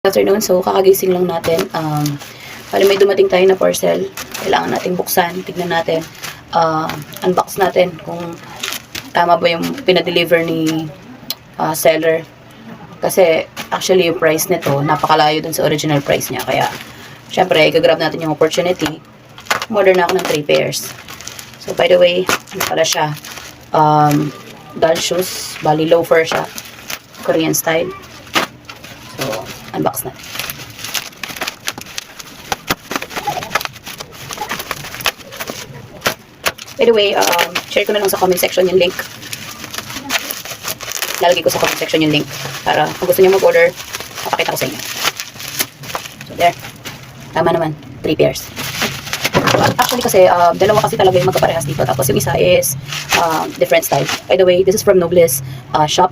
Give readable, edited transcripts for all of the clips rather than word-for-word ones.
Afternoon, so kakagising lang natin. Bali may dumating tayo na parcel. Kailangan nating buksan. Tignan natin. Unbox natin kung tama ba yung pinadeliver ni seller. Kasi actually yung price nito napakalayo dun sa original price niya. Kaya syempre i-grab natin yung opportunity. Order na ako ng 3 pairs. So by the way, ano pala siya? Doll shoes. Bali loafer siya. Korean style. So unbox na. By the way, share ko na lang sa comment section yung link. Lalagay ko sa comment section yung link para kung gusto niyo mag-order, mapakita ko sa inyo. So there. Tama naman. 3 pairs. So, actually kasi, dalawa kasi talaga yung magkaparehas dito. Tapos yung isa is different style. By the way, this is from Nobles shop.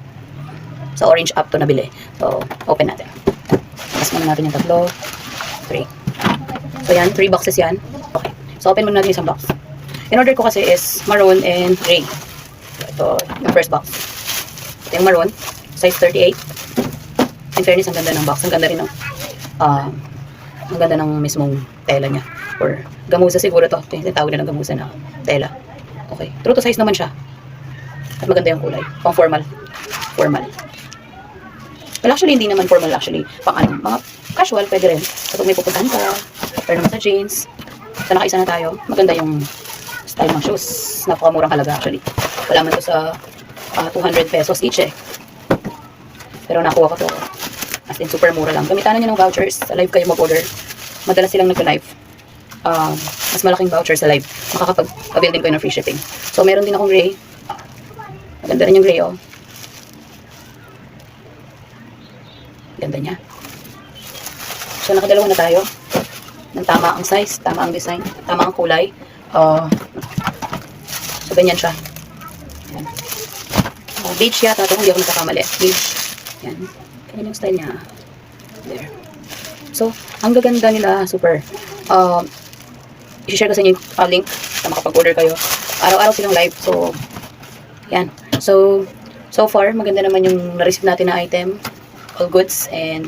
Sa Orange app to nabili. So, open natin. Tapos muna natin yung tatlo. 3. So yan, 3 boxes yan. Okay. So open muna natin yung isang box. In order ko kasi is maroon and gray. Ito, yung first box. Ito yung maroon, size 38. In fairness, ang ganda ng box. Ang ganda rin ng, ang ganda ng mismong tela niya. Or gamuza siguro to. Ito yung tawag na ng gamuza na tela. Okay. True to size naman siya. At maganda yung kulay. Pang formal. Formal. Well, actually, hindi naman formal actually. Pang ano, mga casual, pwede rin. Kapag may pupuntahan ka, or naman sa jeans. So, nakaisa na tayo. Maganda yung style ng shoes. Napakamurang halaga actually. Wala man to sa 200 pesos each eh. Pero nakuha ko to. As in, super mura lang. Gamitan nyo ng vouchers. Sa live kayo mag-order. Madalas silang nagka-live. Mas malaking voucher sa live. Makakapag-avail din kayo ng free shipping. So, meron din akong gray. Maganda rin yung gray oh. Ganda niya. So, nakadalawa na tayo. Ng tama ang size, tama ang design, tama ang kulay. So, ganyan siya. Yan. Beige yata ito, hindi ako nagkakamali. Beige. Yan. Ganyan yung style niya. There. So, ang gaganda nila, super. I-share ko sa inyo yung link na makapag-order kayo. Araw-araw silang live. So, yan. So far, maganda naman yung na-receive natin na item. All goods and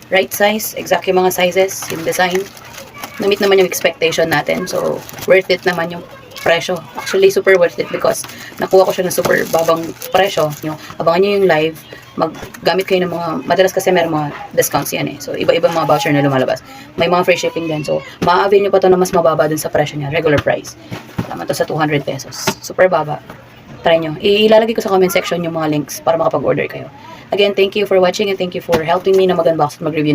right size. Exact yung mga sizes, yung design. Na-meet naman yung expectation natin. So, worth it naman yung presyo. Actually, super worth it because nakuha ko siya ng super babang presyo. Abangan nyo yung live. Maggamit kayo ng mga, madalas kasi meron mga discounts yan eh. So, iba-ibang mga voucher na lumalabas. May mga free shipping din. So, ma-avail nyo pa to na mas mababa dun sa presyo niya. Regular price. Tama to sa 200 pesos. Super baba. Try nyo. Ilalagay ko sa comment section yung mga links para makapag-order kayo. Again, thank you for watching and thank you for helping me na mag-unbox at mag-review